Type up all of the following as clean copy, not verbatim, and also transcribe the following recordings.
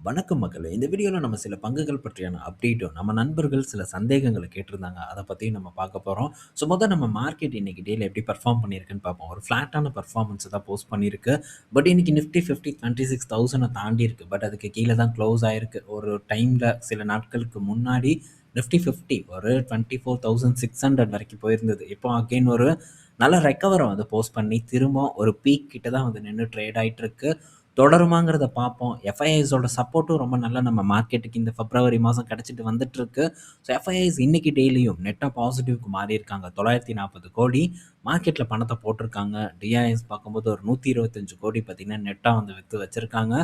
வணக்கம் மக்களே! இந்த வீடியோல நம்ம சில பங்குகள் பற்றியான அப்டேட்டும், நம்ம நண்பர்கள் சில சந்தேகங்கள கேட்டிருந்தாங்க. அத பத்தியும் நம்ம பார்க்க போறோம். நம்ம மார்க்கெட் இன்னைக்கு டேல எப்படி பெர்ஃபார்ம் பண்ணியிருக்குன்னு பார்ப்போம். ஒரு ஃப்ளாட்டான பெர்ஃபார்மன்ஸ் தான் போஸ்ட் பண்ணியிருக்கு. பட் இன்னைக்கு நிஃப்டி 50 26,000 தாண்டி இருக்கு. பட் அதுக்கு கீழ தான் க்ளோஸ் ஆயிருக்கு. ஒரு டைம்ல சில நாட்களுக்கு முன்னாடி நிஃப்டி 50 ஒரு 24,600 வரைக்கும் போயிருந்தது. இப்போ அகைன் ஒரு நல்ல ரெக்கவர வந்து போஸ்ட் பண்ணி திரும்ப ஒரு பீக் கிட்ட தான் வந்து நின்னு ட்ரேட் ஆயிட்டு இருக்கு. தொடருமாங்கிறத பார்ப்போம். எஃப்ஐஐஸோட சப்போர்ட்டும் ரொம்ப நல்லா நம்ம மார்க்கெட்டுக்கு இந்த பிப்ரவரி மாதம் கிடைச்சிட்டு வந்துட்டுருக்கு. எஃப்ஐஐஸ் இன்னைக்கு டெய்லியும் நெட்டா பாசிட்டிவ்க்கு மாறியிருக்காங்க. 940 கோடி மார்க்கெட்டில் பணத்தை போட்டிருக்காங்க. டிஐஎஸ் பார்க்கும்போது ஒரு 125 கோடி பார்த்தீங்கன்னா நெட்டாக வந்து விற்று வச்சுருக்காங்க.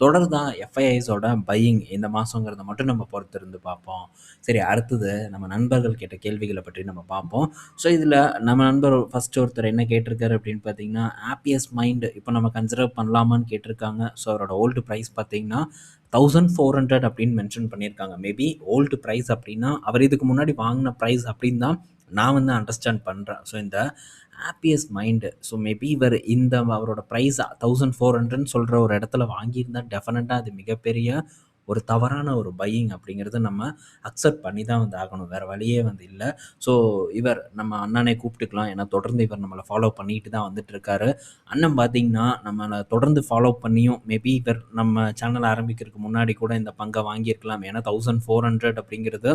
தொடர்தா எஃப்ஐஐஸோட பையிங் இந்த மாதங்கிறத மட்டும் நம்ம பொறுத்திருந்து பார்ப்போம். சரி, அடுத்தது நம்ம நண்பர்கள் கேட்ட கேள்விகளை பற்றி நம்ம பார்ப்போம். இதில் நம்ம நண்பர் ஃபர்ஸ்ட் ஒருத்தர் என்ன கேட்டிருக்காரு அப்படின்னு பார்த்தீங்கன்னா, ஹாப்பியஸ்ட் மைண்ட் இப்போ நம்ம கன்சிடர் பண்ணலாமான்னு கேட்டிருக்காங்க. அவரோட ஓல்டு ப்ரைஸ் பார்த்தீங்கன்னா 1400 அப்படின்னு மென்ஷன் பண்ணியிருக்காங்க. மேபி ஓல்டு ப்ரைஸ் அப்படின்னா அவர் இதுக்கு முன்னாடி வாங்கின ப்ரைஸ் அப்படின்னு தான் நான் வந்து அண்டர்ஸ்டாண்ட் பண்ணுறேன். இந்த ஹாப்பியஸ்ட் மைண்டு மேபி இவர் இந்த அவரோட ப்ரைஸ் 1400ன்னு சொல்கிற ஒரு இடத்துல வாங்கியிருந்தா டெஃபினட்டாக அது மிகப்பெரிய ஒரு தவறான ஒரு பையிங் அப்படிங்கிறத நம்ம அக்செப்ட் பண்ணி தான் வந்து ஆகணும். வேறு வழியே வந்து இல்லை. ஸோ இவர் நம்ம அண்ணனை கூப்பிட்டுக்கலாம். ஏன்னா தொடர்ந்து இவர் நம்மளை ஃபாலோ பண்ணிட்டு தான் வந்துட்டுருக்காரு. அண்ணன் பார்த்தீங்கன்னா நம்மளை தொடர்ந்து ஃபாலோ பண்ணியும் மேபி இவர் நம்ம சேனல் ஆரம்பிக்கிறதுக்கு முன்னாடி கூட இந்த பங்கை வாங்கியிருக்கலாம். ஏன்னா 1400 அப்படிங்கிறது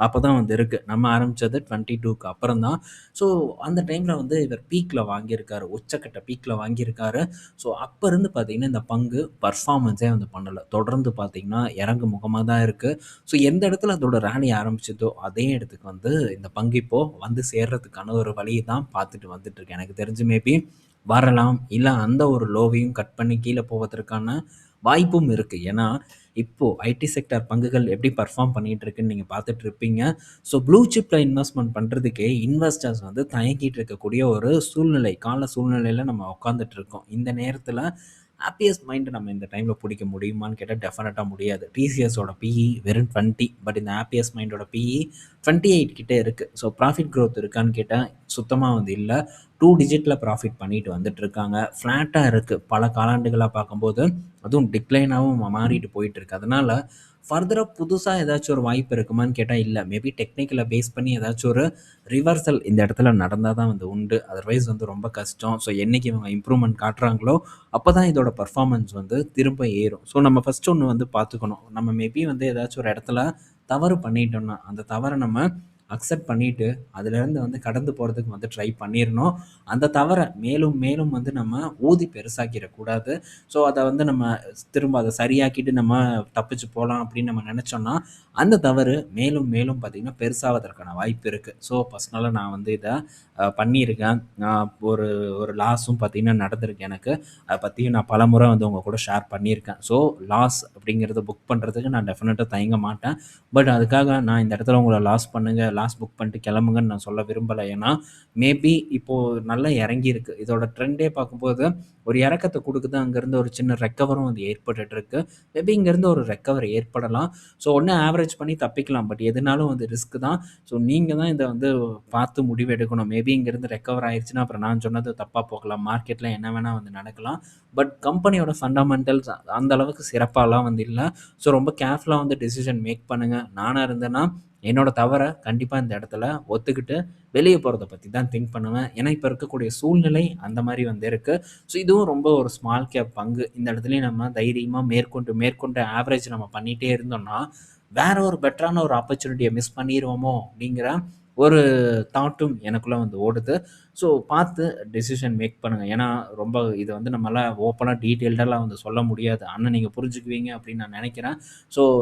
அப்போ தான் வந்து இருக்குது. நம்ம ஆரம்பித்தது 22க்கு அப்புறம் தான். அந்த டைமில் வந்து இவர் பீக்கில் வாங்கியிருக்காரு. உச்சக்கட்ட பீக்கில் வாங்கியிருக்காரு. அப்போ இருந்து பார்த்தீங்கன்னா இந்த பங்கு பர்ஃபார்மன்ஸே வந்து பண்ணலை. தொடர்ந்து பார்த்தீங்கன்னா இறங்கு முகமாக தான் இருக்குது. எந்த இடத்துல அதோட ரேலி ஆரம்பிச்சதோ அதே இடத்துக்கு வந்து இந்த பங்கு இப்போது வந்து சேர்றதுக்கான ஒரு வழியை தான் பார்த்துட்டு வந்துட்டுருக்கு. எனக்கு தெரிஞ்சு மேபி வரலாம், இல்லை அந்த ஒரு லோவையும் கட் பண்ணி கீழே போவதற்கான வாய்ப்பும் இருக்குது. ஏன்னா இப்போது ஐடி செக்டார் பங்குகள் எப்படி பர்ஃபார்ம் பண்ணிகிட்டு இருக்குன்னு நீங்கள் பார்த்துட்டு இருப்பீங்க. ப்ளூ சிப்பில் இன்வெஸ்ட்மெண்ட் பண்ணுறதுக்கே இன்வெஸ்டர்ஸ் வந்து தயங்கிட்டு இருக்கக்கூடிய ஒரு சூழ்நிலை, கால சூழ்நிலையில் நம்ம உட்காந்துட்டு இருக்கோம். இந்த நேரத்தில் ஹாப்பியஸ்ட் மைண்ட் நம்ம இந்த டைமில் பிடிக்க முடியுமான்னு கேட்டால் டெஃபினட்டாக முடியாது. டிசிஎஸோட பிஇ வெறும் 20, பட் இந்த ஹாப்பியஸ்ட் மைண்டோட பிஇ 28 கிட்டே இருக்குது. ப்ராஃபிட் க்ரோத் இருக்கான்னு கேட்டால் சுத்தமாக வந்து இல்லை. 2 டிஜிட்டில் ப்ராஃபிட் பண்ணிட்டு வந்துட்டு இருக்காங்க. ஃப்ளாட்டாக இருக்குது. பல காலாண்டுகளாக பார்க்கும்போது அதுவும் டிக்ளைனாகவும் மாறிட்டு போயிட்டு இருக்கு. அதனால் ஃபர்தராக புதுசாக ஏதாச்சும் ஒரு வாய்ப்பு இருக்குமான்னு கேட்டால் இல்லை. மேபி டெக்னிக்கலை பேஸ் பண்ணி ஏதாச்சும் ஒரு ரிவர்சல் இந்த இடத்துல நடந்தால் தான் வந்து உண்டு. அதர்வைஸ் வந்து ரொம்ப கஷ்டம். என்னைக்கு இவங்க இம்ப்ரூவ்மெண்ட் காட்டுறாங்களோ அப்போ தான் இதோட பர்ஃபார்மன்ஸ் வந்து திரும்ப ஏறும். நம்ம ஃபஸ்ட்டு ஒன்று வந்து பார்த்துக்கணும். நம்ம மேபி வந்து ஏதாச்சும் ஒரு இடத்துல தவறு பண்ணிட்டோம்னா அந்த தவறை நம்ம அக்செப்ட் பண்ணிவிட்டு அதுலேருந்து வந்து கடந்து போகிறதுக்கு வந்து ட்ரை பண்ணிடணும். அந்த தவறை மேலும் மேலும் வந்து நம்ம ஊதி பெருசாக்கிடக்கூடாது. அதை வந்து நம்ம திரும்ப அதை சரியாக்கிட்டு நம்ம தப்பிச்சு போகலாம் அப்படின்னு நம்ம நினச்சோன்னா அந்த தவறு மேலும் மேலும் பார்த்திங்கன்னா பெருசாவதற்கான வாய்ப்பு இருக்குது. பர்சனலாக நான் வந்து இதை பண்ணியிருக்கேன். நான் ஒரு ஒரு லாஸும் பார்த்திங்கன்னா நடந்திருக்கு எனக்கு. அதை பற்றியும் நான் பலமுறை வந்து உங்கள் கூட ஷேர் பண்ணியிருக்கேன். லாஸ் அப்படிங்கிறத புக் பண்ணுறதுக்கு நான் டெஃபினட்டாக தயங்க மாட்டேன். பட் அதுக்காக நான் இந்த இடத்துல உங்களை லாஸ் புக் பண்ணிட்டு கிளம்புங்கன்னு நான் சொல்ல விரும்பலை. ஏன்னா மேபி இப்போது நல்லா இறங்கியிருக்கு. இதோட ட்ரெண்டே பார்க்கும்போது ஒரு இறக்கத்தை கொடுக்குது. அங்கேருந்து ஒரு சின்ன ரெக்கவரும் வந்து ஏற்பட்டுருக்கு. மேபி இங்கேருந்து ஒரு ரெக்கவர் ஏற்படலாம். ஒன்று ஆவரேஜ் பண்ணி தப்பிக்கலாம். பட் எதுனாலும் வந்து ரிஸ்க் தான். நீங்கள் தான் இதை வந்து பார்த்து முடிவு எடுக்கணும். மேபி இங்கேருந்து ரெக்கவர் ஆயிடுச்சுன்னா அப்புறம் நான் சொன்னது தப்பாக போகலாம். மார்க்கெட்டில் என்ன வேணால் வந்து நடக்கலாம். பட் கம்பெனியோட ஃபண்டமெண்டல்ஸ் அந்த அளவுக்கு சிறப்பாலாம் வந்து இல்லை. ரொம்ப கேர்ஃபுல்லாக வந்து டெசிஷன் மேக் பண்ணுங்கள். நானாக இருந்தேன்னா என்னோட தவறை கண்டிப்பாக இந்த இடத்துல ஒத்துக்கிட்டு வெளியே போகிறத பற்றி தான் திங்க் பண்ணுவேன். ஏன்னா இப்போ இருக்கக்கூடிய சூழ்நிலை அந்த மாதிரி வந்து இருக்குது. இதுவும் ரொம்ப ஒரு ஸ்மால் கேப் பங்கு. இந்த இடத்துலையும் நம்ம தைரியமாக மேற்கொண்டு ஆவரேஜ் நம்ம பண்ணிகிட்டே இருந்தோம்னா வேற ஒரு பெட்டரான ஒரு ஆப்பர்ச்சுனிட்டியை மிஸ் பண்ணிடுவோமோ அப்படிங்கிற ஒரு தாட்டும் எனக்குள்ளே வந்து ஓடுது. பார்த்து டெசிஷன் மேக் பண்ணுங்கள். ஏன்னா ரொம்ப இதை வந்து நம்மளால் ஓப்பனாக டீட்டெயில்டெல்லாம் வந்து சொல்ல முடியாது. அண்ணன் நீங்கள் புரிஞ்சுக்குவீங்க அப்படின்னு நான் நினைக்கிறேன்.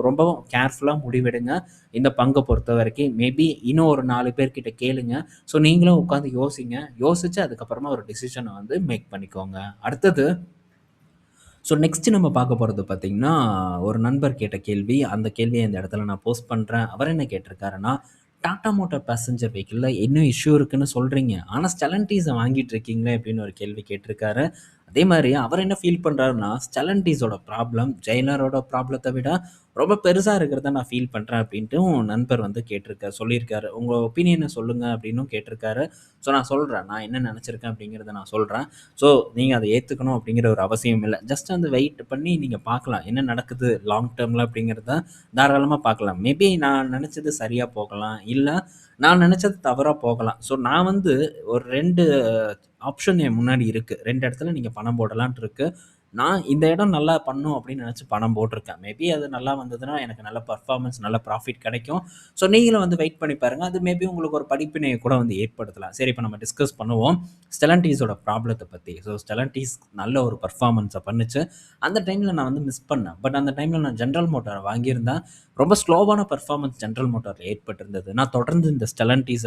ரொம்பவும் கேர்ஃபுல்லாக முடிவெடுங்க. இந்த பங்கை பொறுத்த வரைக்கும் மேபி இன்னும் ஒரு 4 பேர்கிட்ட கேளுங்க. நீங்களும் உட்காந்து யோசிச்சு அதுக்கப்புறமா ஒரு டெசிஷனை வந்து மேக் பண்ணிக்கோங்க. அடுத்தது நெக்ஸ்ட்டு நம்ம பார்க்க போகிறது பார்த்திங்கன்னா, ஒரு நண்பர் கேட்ட கேள்வி. அந்த கேள்வியை இந்த இடத்துல நான் போஸ்ட் பண்ணுறேன். அவர் என்ன கேட்டிருக்காருன்னா, டாடா மோட்டார் பேசஞ்சர் வெஹிக்கிளில் இன்னும் இஷ்யூ இருக்குன்னு சொல்கிறீங்க. ஆனால் ஸ்டெலன்டீஸை வாங்கிட்டு இருக்கீங்களே அப்படின்னு ஒரு கேள்வி கேட்டிருக்காரு. அதே மாரி அவர் என்ன ஃபீல் பண்றாருன்னா, ஸ்டெல்லன்டிஸோட ப்ராப்ளம் ஜெயிலரோட ப்ராப்ளத்த விட ரொம்ப பெருசா இருக்கிறத நான் ஃபீல் பண்றேன் அப்டின்ட்டும் நண்பர் வந்து சொல்லியிருக்காரு. உங்க ஒப்பீனியன சொல்லுங்க அப்டின்னும் கேட்டிருக்காரு. ஸோ நான் சொல்றேன். நான் என்ன நெனச்சிருக்கேன் அப்டிங்கிறத நான் சொல்றேன். ஸோ நீங்க அத ஏத்துக்கணும் அப்டிங்கிற ஒரு அவசியம் இல்ல. ஜஸ்ட் வந்து வெயிட் பண்ணி நீங்க பார்க்கலாம். என்ன நடக்குது லாங் டெர்ம்ல அப்டிங்கிறத தாராளமா பார்க்கலாம். மேபி நான் நெனச்சது சரியா போகலாம். இல்ல நான் நெனச்சது தவறா போகலாம். ஸோ நான் வந்து ஒரு 2 ஆப்ஷன் என் முன்னாடி இருக்கு. 2 இடத்துல நீங்க பணம் போடலான்ட்டு இருக்கு. நான் இந்த இடம் நல்லா பண்ணும் அப்படின்னு நினைச்சு பணம் போட்டிருக்கேன். மேபி அது நல்லா வந்ததுன்னா எனக்கு நல்ல பெர்ஃபார்மன்ஸ், நல்ல ப்ராஃபிட் கிடைக்கும். ஸோ நீங்களும் வந்து வெயிட் பண்ணி பாருங்க. அது மேபி உங்களுக்கு ஒரு படிப்பினைய கூட வந்து ஏற்படுத்தலாம். சரி, இப்ப நம்ம டிஸ்கஸ் பண்ணுவோம். ஸ்டெல்லன்டீஸோட ப்ராப்ளத்த பத்தி. ஸோ ஸ்டெல்லன்டீஸ் நல்ல ஒரு பெர்ஃபார்மன்ஸ பண்ணுச்சு. அந்த டைம்ல நான் வந்து மிஸ் பண்ணேன். பட் அந்த டைம்ல நான் ஜெனரல் மோட்டார் வாங்கியிருந்தேன். ரொம்ப ஸ்லோவான பெர்ஃபார்மன்ஸ் ஜெனரல் மோட்டார்ல ஏற்பட்டிருந்தது. நான் தொடர்ந்து இந்த ஸ்டெல்லன்டீஸ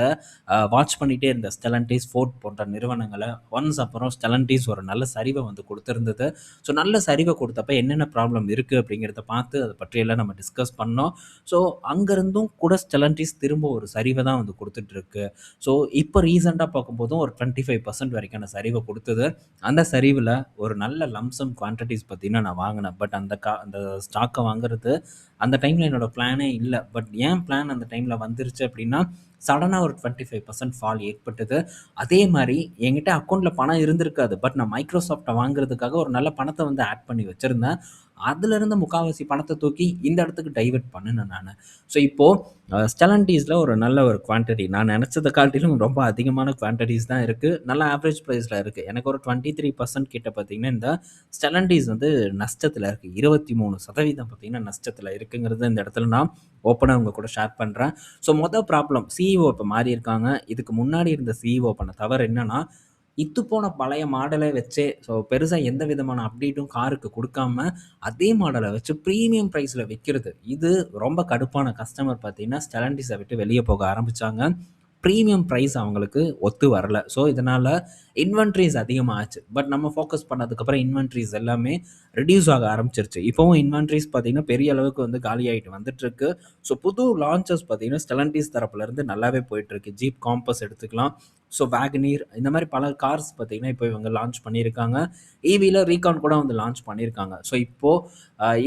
வாட்ச் பண்ணிட்டே இருந்தேன். ஸ்டெல்லன்டீஸ், ஃபோர்ட் போன்ற நிறுவனங்கள. ஒன்ஸ் அப்புறம் ஸ்டெல்லன்டீஸ் ஒரு நல்ல சரிவ வந்து குடுத்திருந்தது. ஸோ நல்ல சரிவ குடுத்தப்ப என்னென்ன ப்ராப்ளம் இருக்கு அப்படிங்கிறத பார்த்து அத பற்றியெல்லாம் நம்ம டிஸ்கஸ் பண்ணோம். ஸோ அங்கருந்தும் கூட ஸ்டெல்லன்டீஸ் திரும்ப ஒரு சரிவ தான் வந்து குடுத்துட்டு இருக்கு. ஸோ இப்ப ரீசென்ட்டா பார்க்கும்போதும் ஒரு 25% வரைக்கான சரிவ குடுத்தது. அந்த சரிவுல ஒரு நல்ல லம்ப் குவான்டிட்டீஸ் பார்த்தீங்கன்னா நான் வாங்குனேன். பட் அந்த ஸ்டாக்க வாங்குறது அந்த டைம்ல என்னோட பிளானே இல்ல. பட் ஏன் பிளான் அந்த டைம்ல வந்துருச்சு அப்படின்னா, சடனா ஒரு 25% ஃபால் ஏற்பட்டது. அதே மாரி என்கிட்ட அக்கவுண்ட்ல பணம் இருந்திருக்காது. பட் நான் மைக்ரோசாஃப்ட்ட வாங்குறதுக்காக ஒரு நல்ல பணத்த வந்து ஆட் பண்ணி வச்சிருந்தேன். அதிலிருந்து முக்காவாசி பணத்த தூக்கி இந்த இடத்துக்கு டைவர்ட் பண்ணுனேன் நானு. ஸோ இப்போ ஸ்டெல்லன்டீஸ்ல ஒரு நல்ல ஒரு குவான்டிட்டி நான் நெனச்சத காட்டிலும் ரொம்ப அதிகமான குவான்டிட்டீஸ் தான் இருக்கு. நல்ல ஆவரேஜ் பிரைஸ்ல இருக்கு. எனக்கு ஒரு 23% கிட்ட பார்த்தீங்கன்னா, இந்த ஸ்டெல்லன்டீஸ் வந்து நஷ்டத்துல இருக்கு. 23% பார்த்தீங்கன்னா நஷ்டத்துல இருக்குங்கிறத இந்த இடத்துல நான் ஓப்பனா உங்க கூட ஷேர் பண்றேன். ஸோ ப்ராப்ளம் சிஇஓ இப்ப மாறியிருக்காங்க. இதுக்கு முன்னாடி இருந்த சிஇஓ பண்ண தவறு என்னன்னா, இத்துப்போன பழைய மாடலே வச்சே ஸோ பெருசா எந்த விதமான அப்டேட்டும் காருக்கு குடுக்காம, அதே மாடல வச்சு பிரீமியம் பிரைஸ்ல விக்கிறது. இது ரொம்ப கடுப்பான கஸ்டமர் பார்த்தீங்கன்னா, ஸ்டெல்லன்டிஸ விட்டு வெளிய போக ஆரம்பிச்சாங்க. பிரீமியம் பிரைஸ் அவங்களுக்கு ஒத்து வரல. ஸோ இதனால இன்வென்டரீஸ் அதிகமாச்சு. பட் நம்ம ஃபோக்கஸ் பண்ணதுக்கப்புறம் இன்வென்டரீஸ் எல்லாமே ரெடியூஸ் ஆக ஆரம்பிச்சிருச்சு. இப்பவும் இன்வென்டரீஸ் பார்த்தீங்கன்னா, பெரிய அளவுக்கு வந்து காலியாயிட்டு வந்துட்டுருக்கு. ஸோ புது லான்ச்சஸ் பார்த்தீங்கன்னா, ஸ்டெல்லன்டீஸ் தரப்புலருந்து நல்லாவே போயிட்டுருக்கு. ஜீப் காம்பஸ் எடுத்துக்கலாம். ஸோ வேகனீர் இந்த மாரி பல கார்ஸ் பார்த்தீங்கன்னா, இப்போ இவங்க லான்ச் பண்ணியிருக்காங்க. ஈவில ரீகான் கூட வந்து லான்ச் பண்ணியிருக்காங்க. ஸோ இப்போ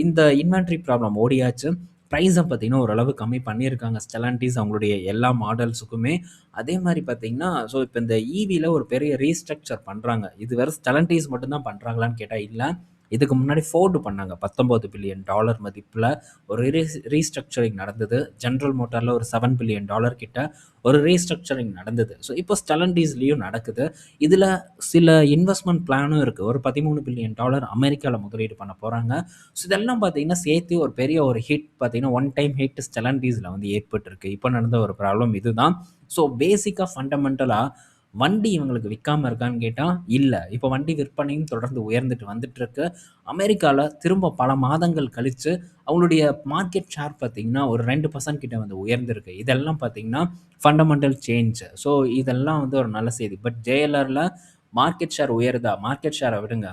இந்த இன்வென்டரி ப்ராப்ளம் ஓடியாச்சு. பிரைஸ பார்த்தீங்கன்னா, ஓரளவு கம்மி பண்ணியிருக்காங்க. ஸ்டெல்லன்டீஸ் அவங்களுடைய எல்லா மாடல்ஸுக்குமே. அதே மாரி பார்த்தீங்கன்னா, ஸோ இப்ப இந்த ஈவில ஒரு பெரிய ரீஸ்ட்ரக்சர் பண்றாங்க. இது வெறும் ஸ்டெல்லன்டீஸ் மட்டும் தான் பண்றாங்களான்னு கேட்டா இல்ல. இதுக்கு முன்னாடி ஃபோர்டு பண்ணாங்க. $19 பில்லியன் மதிப்புல ஒரு ரீஸ்ட்ரக்சரிங் நடந்தது. ஜெனரல் மோட்டார்ல ஒரு $7 பில்லியன் கிட்ட ஒரு ரீஸ்ட்ரக்சரிங் நடந்தது. ஸோ இப்போ ஸ்டெல்லன்டீஸ்லயும் நடக்குது. இதுல சில இன்வெஸ்ட்மென்ட் பிளானும் இருக்கு. ஒரு $13 பில்லியன் அமெரிக்கால முதலீடு பண்ண போறாங்க. ஸோ இதெல்லாம் பார்த்தீங்கன்னா, சேர்த்து ஒரு பெரிய ஒரு ஹிட் பார்த்தீங்கன்னா, ஒன் டைம் ஹிட் ஸ்டெல்லன்டீஸ்ல வந்து ஏற்பட்டிருக்கு. இப்போ நடந்த ஒரு ப்ராப்ளம் இதுதான். ஸோ பேசிக்கா ஃபண்டமெண்டலா வண்டி இவங்களுக்கு விக்காம இருக்கான்னு கேட்டா, இல்ல. இப்ப வண்டி விற்பனையும் தொடர்ந்து உயர்ந்துட்டு வந்துட்டுருக்கு. அமெரிக்கால திரும்ப பல மாதங்கள் கழிச்சு, அவங்களுடைய மார்க்கெட் ஷேர் பார்த்தீங்கன்னா, ஒரு 2% கிட்ட வந்து உயர்ந்திருக்கு. இதெல்லாம் பார்த்தீங்கன்னா, ஃபண்டமெண்டல் சேஞ்ச். ஸோ இதெல்லாம் வந்து ஒரு நல்ல செய்தி. பட் JLRல மார்க்கெட் ஷேர் உயருதா? மார்க்கெட் ஷேர விடுங்க.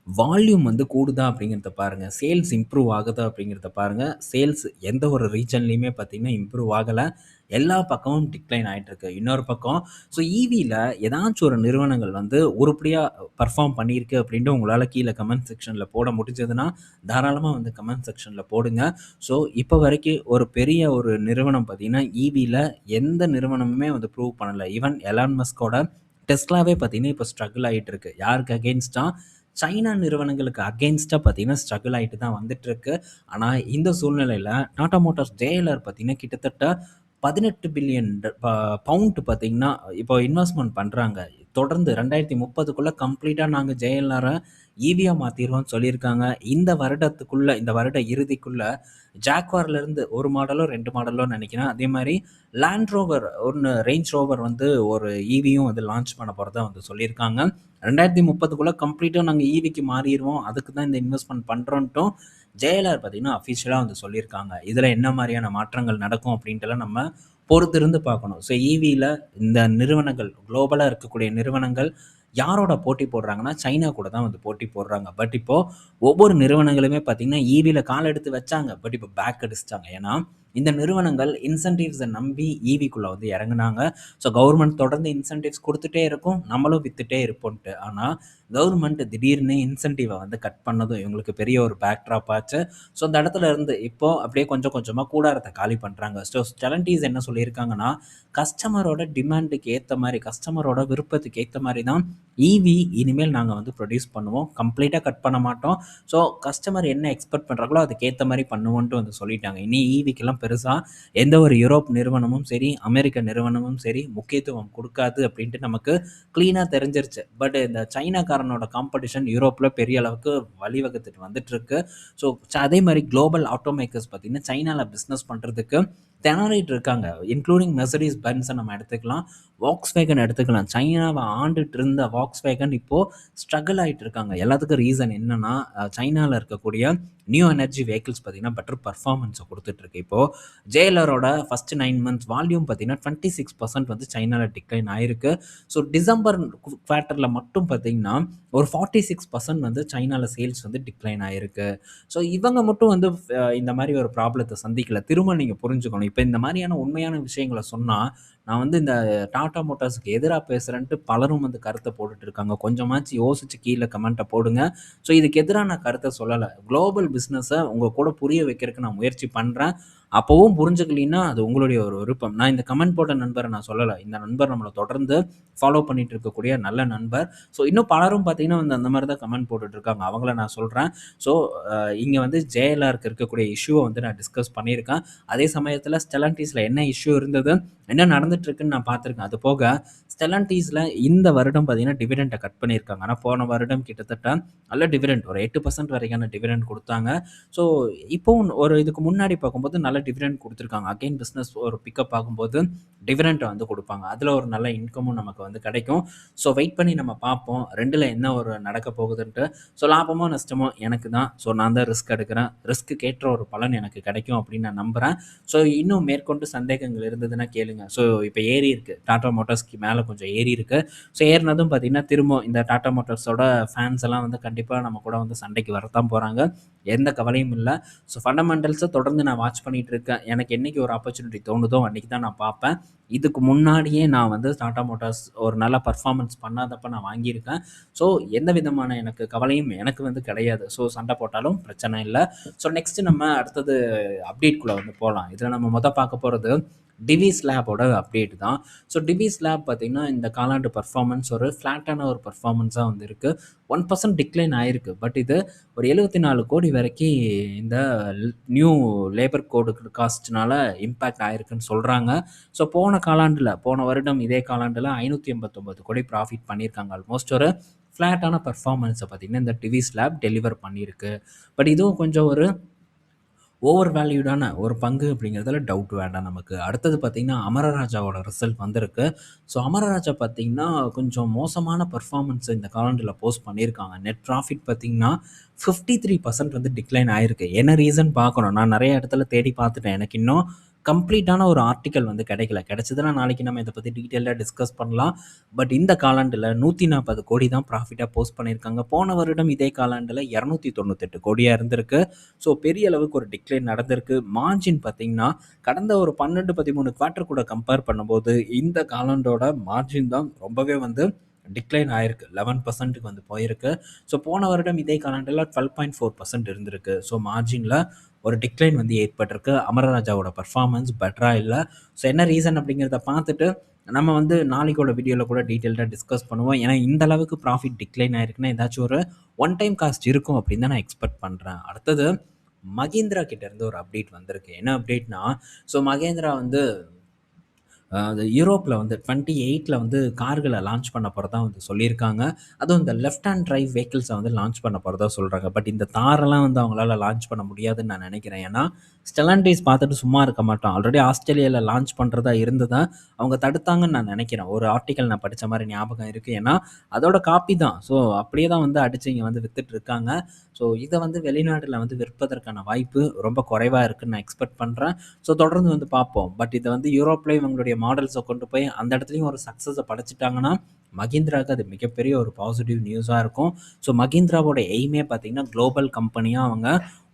வால்யூம் வந்து கூடுதா அப்படிங்கிறத பாருங்க. சேல்ஸ் இம்ப்ரூவ் ஆகுதா அப்படிங்கிறத பாருங்க. சேல்ஸ் எந்த ஒரு ரீஜன்லயுமே பார்த்தீங்கன்னா, இம்ப்ரூவ் ஆகல. எல்லா பக்கமும் டிக்ளைன் ஆயிட்டு இருக்கு. இன்னொரு பக்கம் ஈவில ஏதாச்சும் ஒரு நிறுவனங்கள் வந்து உருப்படியா பெர்ஃபார்ம் பண்ணியிருக்கு அப்படின்ட்டு உங்களால கீழ கமெண்ட் செக்ஷன்ல போட முடிஞ்சதுன்னா, தாராளமா வந்து கமெண்ட் செக்ஷன்ல போடுங்க. ஸோ இப்ப வரைக்கும் ஒரு பெரிய ஒரு நிறுவனம் பார்த்தீங்கன்னா, ஈவில எந்த நிறுவனமுமே வந்து ப்ரூவ் பண்ணல. ஈவன் எலான் மஸ்கோட டெஸ்லாவே பார்த்தீங்கன்னா, இப்ப ஸ்ட்ரகிள் ஆயிட்டு இருக்கு. யாருக்கு அகைன்ஸ்ட்டா? சைனா நிறுவனங்களுக்கு அகைன்ஸ்ட்டா பார்த்தீங்கன்னா, ஸ்ட்ரகிள் ஆயிட்டு தான் வந்துட்டுருக்கு. ஆனா, இந்த சூழ்நிலையில டாடா மோட்டார்ஸ் JLR பார்த்தீங்கன்னா, கிட்டத்தட்ட 18 பில்லியன் பவுண்ட் பார்த்தீங்கன்னா, இப்போ இன்வெஸ்ட்மென்ட் பண்றாங்க. தொடர்ந்து 2030க்குள்ள கம்ப்ளீட்டா நாங்க JLRஅ ஈவியா மாத்திருவோம்னு சொல்லியிருக்காங்க. இந்த வருட இறுதிக்குள்ள ஜாக்வார்லேருந்து 1 மாடலோ, 2 மாடலோ நெனைக்கிறேன். அதே மாரி லேண்ட் ரோவர் ரேஞ்ச் ரோவர் வந்து ஒரு ஈவியும் வந்து லான்ச் பண்ண போறதா வந்து சொல்லியிருக்காங்க. 2030க்குள்ள கம்ப்ளீட்டா நாங்க ஈவிக்கு மாறிருவோம். அதுக்கு தான் இந்த இன்வெஸ்ட்மென்ட் பண்றோன்ட்டும் JLR பார்த்தீங்கன்னா, அஃபிஷியலா வந்து சொல்லியிருக்காங்க. இதுல என்ன மாரியான மாற்றங்கள் நடக்கும் அப்படின்ட்டுலாம் நம்ம பொறுத்திருந்து பார்க்கணும். ஸோ ஈவில இந்த நிறுவனங்கள் குளோபலா இருக்கக்கூடிய நிறுவனங்கள் யாரோட போட்டி போடுறாங்கன்னா, சைனா கூட தான் வந்து போட்டி போடுறாங்க. இப்போ ஒவ்வொரு நிறுவனங்களுமே பார்த்தீங்கன்னா, ஈவில கால் எடுத்து வச்சாங்க. இப்போ பேக் அடிச்சுட்டாங்க. ஏன்னா, இந்த நிறுவனங்கள் இன்சென்டிவ்ஸை நம்பி ஈவிக்குள்ளே வந்து இறங்குனாங்க. ஸோ கவர்மெண்ட் தொடர்ந்து இன்சென்டிவ்ஸ் கொடுத்துட்டே இருக்கும், நம்மளும் வித்துட்டே இருப்போம்ட்டு. ஆனால் கவர்மெண்ட் திடீர்னு இன்சென்டிவை வந்து கட் பண்ணதும் இவங்களுக்கு பெரிய ஒரு பேக்ட்ராப் ஆச்சு. ஸோ அந்த இடத்துல இருந்து இப்போ அப்படியே கொஞ்சம் கொஞ்சமாக கூடாரத்தை காலி பண்ணுறாங்க. ஸோ ஸ்டெலன்டீஸ் என்ன சொல்லியிருக்காங்கன்னா, கஸ்டமரோட டிமாண்டுக்கு ஏற்ற மாதிரி, கஸ்டமரோட விருப்பத்துக்கு ஏற்ற மாதிரி தான் ஈவி இனிமேல் நாங்கள் வந்து ப்ரொடியூஸ் பண்ணுவோம், கம்ப்ளீட்டாக கட் பண்ண மாட்டோம். ஸோ கஸ்டமர் என்ன எக்ஸ்பெக்ட் பண்ணுறாங்களோ அதுக்கேற்ற மாதிரி பண்ணுவோன்ட்டு வந்து சொல்லிட்டாங்க. இனி ஈவிக்கெல்லாம் பெருசாக எந்த ஒரு யூரோப் நிறுவனமும் சரி, அமெரிக்க நிறுவனமும் சரி முக்கியத்துவம் கொடுக்காது அப்படின்ட்டு நமக்கு க்ளீனாக தெரிஞ்சிருச்சு. பட் இந்த சைனாக்காரனோட காம்படிஷன் யூரோப்பில் பெரிய அளவுக்கு வழிவகுத்துட்டு வந்துட்டுருக்கு. ஸோ அதே மாதிரி குளோபல் ஆட்டோமேக்கர்ஸ் பார்த்திங்கன்னா சைனாவில் பிஸ்னஸ் பண்ணுறதுக்கு திணறிட்டு இருக்காங்க. இன்க்ளூடிங் மெர்சடிஸ் பென்ஸை நம்ம எடுத்துக்கலாம், வாக்ஸ்வேகன் எடுத்துக்கலாம். சைனாவை ஆண்டுட்டு இருந்த வாக்ஸ்வேகன் இப்போது ஸ்ட்ரகிள் ஆகிட்டு இருக்காங்க. எல்லாத்துக்கும் ரீசன் என்னென்னா, சைனாவில் இருக்கக்கூடிய நியூ எனர்ஜி வெஹிக்கிள்ஸ் பார்த்திங்கன்னா பெட்டர் பர்ஃபார்மன்ஸை கொடுத்துட்ருக்கு. இப்போது ஜேஎல்ஆரோட ஃபஸ்ட்டு 9 மந்த்ஸ் வால்யூம் பார்த்திங்கன்னா 26% வந்து சைனாவில் டிக்ளைன் ஆகிருக்கு. ஸோ டிசம்பர் குவார்ட்டரில் மட்டும் பார்த்திங்கன்னா ஒரு 46% வந்து சைனாவில் சேல்ஸ் வந்து டிக்ளைன் ஆகிருக்கு. ஸோ இவங்க மட்டும் வந்து இந்த மாதிரி ஒரு ப்ராப்ளத்தை சந்திக்கல. திரும்ப நீங்கள் புரிஞ்சுக்கணும், இப்போ இந்த மாதிரியான உண்மையான விஷயங்களை சொன்னால் நான் வந்து இந்த டாடா மோட்டார்ஸுக்கு எதிராக பேசுகிறேன்ட்டு பலரும் வந்து கருத்தை போட்டுட்டு இருக்காங்க. கொஞ்சமாச்சு யோசிச்சு கீழே கமெண்ட்டை போடுங்க. ஸோ இதுக்கு எதிராக நான் கருத்தை சொல்லலை, குளோபல் பிஸ்னஸை உங்கள் கூட புரிய வைக்கிறதுக்கு நான் முயற்சி பண்ணுறேன். அப்போவும் புரிஞ்சுக்கலின்னா அது உங்களுடைய ஒரு விருப்பம். நான் இந்த கமெண்ட் போட்ட நண்பரை நான் சொல்லலை, இந்த நண்பர் நம்மளை தொடர்ந்து ஃபாலோ பண்ணிட்டு இருக்கக்கூடிய நல்ல நண்பர். ஸோ இன்னும் பலரும் பார்த்தீங்கன்னா வந்து அந்த மாதிரி தான் கமெண்ட் போட்டுட்ருக்காங்க, அவங்கள நான் சொல்கிறேன். ஸோ இங்கே வந்து ஜேஎல்ஆருக்கு இருக்கக்கூடிய இஷ்யூவை வந்து நான் டிஸ்கஸ் பண்ணியிருக்கேன். அதே சமயத்தில் ஸ்டெலன்டீஸில் என்ன இஷ்யூ இருந்தது, என்ன நடந்துட்டுருக்குன்னு நான் பார்த்துருக்கேன். அது போக ஸ்டெலன்டீஸில் இந்த வருடம் பார்த்தீங்கன்னா டிவிடெண்டை கட் பண்ணியிருக்காங்க. ஆனால் போன வருடம் கிட்டத்தட்ட நல்ல டிவிடெண்ட் ஒரு 8% வரைக்கான டிவிடெண்ட் கொடுத்தாங்க. ஸோ இப்போவும் ஒரு இதுக்கு முன்னாடி பார்க்கும்போது நல்ல டிவிடெண்ட் கொடுத்துருக்காங்க. அகைன் பிஸ்னஸ் ஒரு பிக்கப் ஆகும்போது டிவிடெண்ட்டை வந்து கொடுப்பாங்க, அதில் ஒரு நல்ல இன்கமும் நமக்கு வந்து கிடைக்கும். ஸோ வெயிட் பண்ணி நம்ம பார்ப்போம் ரெண்டில் என்ன ஒரு நடக்க போகுதுன்ட்டு. ஸோ லாபமோ நஷ்டமோ எனக்கு தான். ஸோ நான் தான் ரிஸ்க் எடுக்கிறேன், ரிஸ்க்கு கேட்ட ஒரு பலன் எனக்கு கிடைக்கும் அப்படின்னு நான் நம்புகிறேன். ஸோ இன்னும் மேற்கொண்டு சந்தேகங்கள் இருந்ததுன்னா கேளுங்க. ஸோ இப்போ ஏறி இருக்குது, டாடா மோட்டார்ஸ்க்கு மேலே கொஞ்சம் ஏறி இருக்குது. ஸோ ஏறினதும் பார்த்திங்கன்னா திரும்ப இந்த டாடா மோட்டார்ஸோட ஃபேன்ஸ் எல்லாம் வந்து கண்டிப்பாக நம்ம கூட வந்து சண்டைக்கு வரத்தான் போகிறாங்க, எந்த கவலையும் இல்லை. ஸோ ஃபண்டமெண்டல்ஸை தொடர்ந்து நான் வாட்ச் பண்ணிகிட்டு இருக்கேன். எனக்கு என்றைக்கு ஒரு ஆப்பர்ச்சுனிட்டி தோணுதோ அன்றைக்கி தான் நான் பார்ப்பேன். இதுக்கு முன்னாடியே நான் வந்து டாடா மோட்டார்ஸ் ஒரு நல்ல பர்ஃபார்மன்ஸ் பண்ணாதப்போ நான் வாங்கியிருக்கேன். ஸோ எந்த விதமான எனக்கு கவலையும் எனக்கு வந்து கிடையாது. ஸோ சண்டை போட்டாலும் பிரச்சனை இல்லை. ஸோ நெக்ஸ்ட்டு நம்ம அடுத்தது அப்டேட்குள்ளே வந்து போகலாம். இதில் நம்ம பார்க்க போகிறது டிவிஸ் லேபோட அப்டேட் தான். ஸோ டிவிஸ் லேப் பார்த்திங்கன்னா இந்த காலாண்டு பர்ஃபார்மன்ஸ் ஒரு ஃப்ளாட்டான ஒரு பர்ஃபார்மன்ஸாக வந்து இருக்குது. 1% டிக்ளைன் ஆகிருக்கு. பட் இது ஒரு 74 கோடி வரைக்கும் இந்த நியூ லேபர் கோடு காஸ்ட்னால இம்பேக்ட் ஆகிருக்குன்னு சொல்கிறாங்க. ஸோ போன வருடம் இதே காலாண்டில் 589 கோடி ப்ராஃபிட் பண்ணியிருக்காங்க. ஆல்மோஸ்ட் ஒரு ஃப்ளாட்டான பர்ஃபார்மன்ஸை பார்த்திங்கன்னா இந்த டிவிஸ் லேப் டெலிவர் பண்ணியிருக்கு. பட் இதுவும் கொஞ்சம் ஒரு ஓவர் வேல்யூடான ஒரு பங்கு அப்படிங்கிறதுல டவுட் வேண்டாம் நமக்கு. அடுத்தது பார்த்திங்கன்னா அமரராஜாவோட ரிசல்ட் வந்திருக்கு. ஸோ அமரராஜா பார்த்திங்கன்னா கொஞ்சம் மோசமான பர்ஃபார்மன்ஸ் இந்த காலண்டில் போஸ்ட் பண்ணியிருக்காங்க. நெட் ப்ராஃபிட் பார்த்திங்கன்னா 53% வந்து டிக்ளைன் ஆகிருக்கு. என்ன ரீசன் பார்க்கணும், நான் நிறைய இடத்துல தேடி பார்த்துட்டேன், எனக்கு இன்னும் கம்ப்ளீட்டான ஒரு ஆர்டிக்கல் வந்து கிடைக்கல. கிடைச்சதுன்னா நாளைக்கு நம்ம இதை பற்றி டீட்டெயிலாக டிஸ்கஸ் பண்ணலாம். பட் இந்த காலாண்டில் 140 கோடி தான் ப்ராஃபிட்டாக போஸ்ட் பண்ணியிருக்காங்க. போன வருடம் இதே காலாண்டில் 298 கோடியாக இருந்திருக்கு. ஸோ பெரிய அளவுக்கு ஒரு டிக்ளைன் நடந்திருக்கு. மார்ஜின் பார்த்திங்கன்னா கடந்த ஒரு 12-13 குவார்ட்டர் கூட கம்பேர் பண்ணும்போது இந்த காலாண்டோட மார்ஜின் தான் ரொம்பவே வந்து டிக்ளைன் ஆகிருக்கு. 11%க்கு வந்து போயிருக்கு. ஸோ போன வருடம் இதே காலாண்டில் 12.4% இருந்திருக்கு. ஸோ மார்ஜினில் ஒரு டிக்ளைன் வந்து ஏற்பட்டிருக்கு. அமரராஜாவோட பர்ஃபார்மன்ஸ் பெட்டராக இல்லை. ஸோ என்ன ரீசன் அப்படிங்கிறத பார்த்துட்டு நம்ம வந்து நாளைக்கோட வீடியோவில் கூட டீட்டெயில்டாக டிஸ்கஸ் பண்ணுவோம். ஏன்னா இந்த அளவுக்கு ப்ராஃபிட் டிக்ளைன் ஆகிருக்குன்னா ஏதாச்சும் ஒரு ஒன் டைம் காஸ்ட் இருக்கும் அப்படின்னு தான் நான் எக்ஸ்பெக்ட் பண்ணுறேன். அடுத்தது மகேந்திரா கிட்டேருந்து ஒரு அப்டேட் வந்திருக்கு. என்ன அப்டேட்னா, ஸோ மகேந்திரா வந்து அது யூரோப்பில் வந்து 28ல் வந்து கார்களை லான்ச் பண்ண போகிறதா வந்து சொல்லியிருக்காங்க. அதுவும் இந்த லெஃப்ட் ஹேண்ட் டிரைவ் வெஹிக்கிள்ஸை வந்து லான்ச் பண்ண போகிறதா சொல்கிறாங்க. பட் இந்த தாரெல்லாம் வந்து அவங்களால லான்ச் பண்ண முடியாதுன்னு நான் நினைக்கிறேன். ஏன்னா ஸ்டெலன்டீஸ் பார்த்துட்டு சும்மா இருக்க மாட்டோம். ஆல்ரெடி ஆஸ்திரேலியாவில் லான்ச் பண்ணுறதா இருந்ததா அவங்க தடுத்தாங்கன்னு நான் நினைக்கிறேன். ஒரு ஆர்டிக்கல் நான் படித்த மாதிரி ஞாபகம் இருக்குது. ஏன்னா அதோட காப்பி தான். ஸோ அப்படியே தான் வந்து அடித்து இங்கே வந்து வித்துட்டு இருக்காங்க. ஸோ இதை வந்து வெளிநாட்டில் வந்து விற்பதற்கான வாய்ப்பு ரொம்ப குறைவாக இருக்குதுன்னு நான் எக்ஸ்பெக்ட் பண்ணுறேன். ஸோ தொடர்ந்து வந்து பார்ப்போம். பட் இதை வந்து யூரோப்பில் இவங்களுடைய மாடல்ஸை கொண்டு போய் அந்த இடத்துலையும் ஒரு சக்ஸஸை படைச்சிட்டாங்கன்னா மஹிந்திராவுக்கு அது மிகப்பெரிய ஒரு பாசிட்டிவ் நியூஸாக இருக்கும். ஸோ மஹிந்திராவோட எய்மே பார்த்தீங்கன்னா குளோபல் கம்பெனியாக அவங்க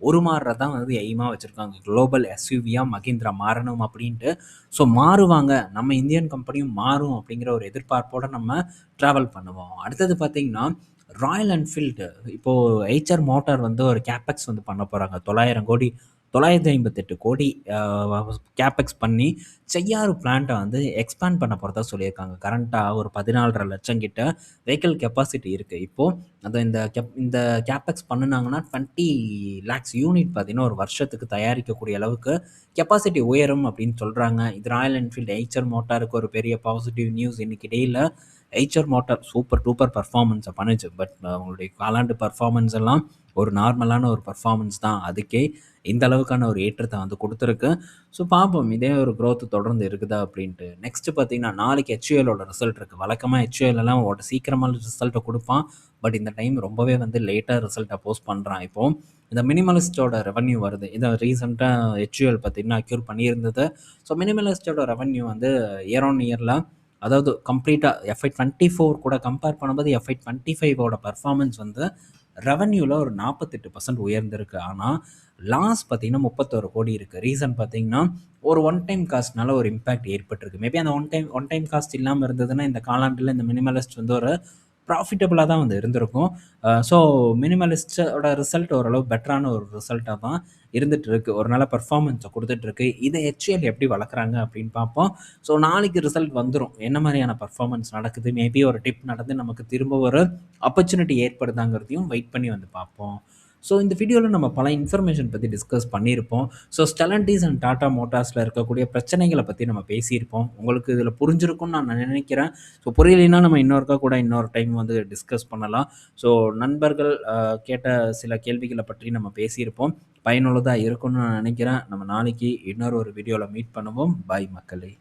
உருமாறுறதான் வந்து எய்மாக வச்சுருக்காங்க. குளோபல் எஸ்யூவியாக மஹிந்திரா மாறணும் அப்படின்ட்டு. ஸோ மாறுவாங்க, நம்ம இந்தியன் கம்பெனியும் மாறும் அப்படிங்கிற ஒரு எதிர்பார்ப்போடு நம்ம ட்ராவல் பண்ணுவோம். அடுத்தது பார்த்தீங்கன்னா ராயல் என்ஃபீல்டு இப்போது எய்ச்சர் மோட்டார் வந்து ஒரு கேப்பெக்ஸ் வந்து பண்ண போகிறாங்க. 900 கோடி 958 கோடி கேப்பெக்ஸ் பண்ணி செய்யாறு பிளான்ட்டை வந்து எக்ஸ்பேண்ட் பண்ண போகிறதா சொல்லியிருக்காங்க. கரண்ட்டாக ஒரு 14.5 லட்சம் கிட்ட வெஹிக்கிள் கெப்பாசிட்டி இருக்குது. இப்போது அதை இந்த கேப்பெக்ஸ் பண்ணுனாங்கன்னா 20 லேக்ஸ் யூனிட் பார்த்தீங்கன்னா ஒரு வருஷத்துக்கு தயாரிக்கக்கூடிய அளவுக்கு கெப்பாசிட்டி உயரும் அப்படின்னு சொல்கிறாங்க. இது ராயல் என்ஃபீல்டு எய்ச்சர் மோட்டாருக்கு ஒரு பெரிய பாசிட்டிவ் நியூஸ். இன்றைக்கி டேயில் எய்ச்சர் மோட்டார் சூப்பர் டூப்பர் பர்ஃபார்மன்ஸை பண்ணுச்சு. பட் அவங்களுடைய காலாண்டு பர்ஃபார்மன்ஸ் எல்லாம் ஒரு நார்மலான ஒரு பர்ஃபார்மன்ஸ் தான். அதுக்கே இந்த அளவுக்கான ஒரு ஏற்றத்தை வந்து கொடுத்துருக்கு. ஸோ பார்ப்போம் இதே ஒரு growth தொடர்ந்து இருக்குதா அப்படின்ட்டு. நெக்ஸ்ட்டு பார்த்தீங்கன்னா நாளைக்கு ஹெச்யூஎலோட ரிசல்ட் இருக்குது. வழக்கமாக ஹெச்யூஎல்லாம் சீக்கிரமாக ரிசல்ட்டை கொடுப்பான். பட் இந்த டைம் ரொம்பவே வந்து லேட்டாக ரிசல்ட்டை போஸ்ட் பண்ணுறான். இப்போது இந்த மினிமலிஸ்ட்டோட ரெவன்யூ வருது. இதை ரீசெண்டாக ஹெச்யூஎல் பார்த்தீங்கன்னா அக்யூர் பண்ணியிருந்தது. ஸோ மினிமலிஸ்ட்டோட ரெவன்யூ வந்து இயர் ஆன் இயரில், அதாவது கம்ப்ளீட்டாக FY 24 கூட கம்பேர் பண்ணும்போது FY 25ஓட பர்ஃபார்மன்ஸ் வந்து ரெவன்யூவில் ஒரு 48% உயர்ந்திருக்கு. ஆனால் லாஸ் பார்த்தீங்கன்னா 31 கோடி இருக்குது. ரீசன் பார்த்தீங்கன்னா ஒரு ஒன் டைம் காஸ்ட்னால ஒரு இம்பேக்ட் ஏற்பட்டிருக்கு. மேபி அந்த ஒன் டைம் காஸ்ட் இல்லாமல் இருந்ததுன்னா இந்த காலாண்டில் இந்த மினிமலிஸ்ட் வந்து ஒரு ப்ராஃபிட்டபுளாக தான் வந்து இருந்திருக்கும். ஸோ மினிமலிஸ்ட்டோட ரிசல்ட் ஓரளவு பெட்டரான ஒரு ரிசல்ட்டாக தான் இருந்துட்டு இருக்கு. ஒரு நல்ல பர்ஃபார்மன்ஸை கொடுத்துட்ருக்கு. இதை ஹெச்ஏஎல் எப்படி வளர்க்குறாங்க அப்படின்னு பார்ப்போம். ஸோ நாளைக்கு ரிசல்ட் வந்துடும். என்ன மாதிரியான பர்ஃபார்மன்ஸ் நடக்குது, மேபி ஒரு டிப் நடந்து நமக்கு திரும்ப ஒரு ஆப்பர்ச்சுனிட்டி ஏற்படுதாங்கிறதையும் வெயிட் பண்ணி வந்து பார்ப்போம். ஸோ இந்த வீடியோவில் நம்ம பல இன்ஃபர்மேஷன் பற்றி டிஸ்கஸ் பண்ணியிருப்போம். ஸோ ஸ்டெலண்டிஸ் அண்ட் டாடா மோட்டார்ஸில் இருக்கக்கூடிய பிரச்சனைகளை பற்றி நம்ம பேசியிருப்போம். உங்களுக்கு இதில் புரிஞ்சிருக்கும்னு நான் நினைக்கிறேன். ஸோ புரியலைன்னா நம்ம இன்னொருக்கா கூட இன்னொரு டைம் வந்து டிஸ்கஸ் பண்ணலாம். ஸோ நண்பர்கள் கேட்ட சில கேள்விகளை பற்றி நம்ம பேசியிருப்போம். பயனுள்ளதாக இருக்கும்னு நான் நினைக்கிறேன். நம்ம நாளைக்கு இன்னொரு வீடியோவில் மீட் பண்ணுவோம். பாய் மக்களே.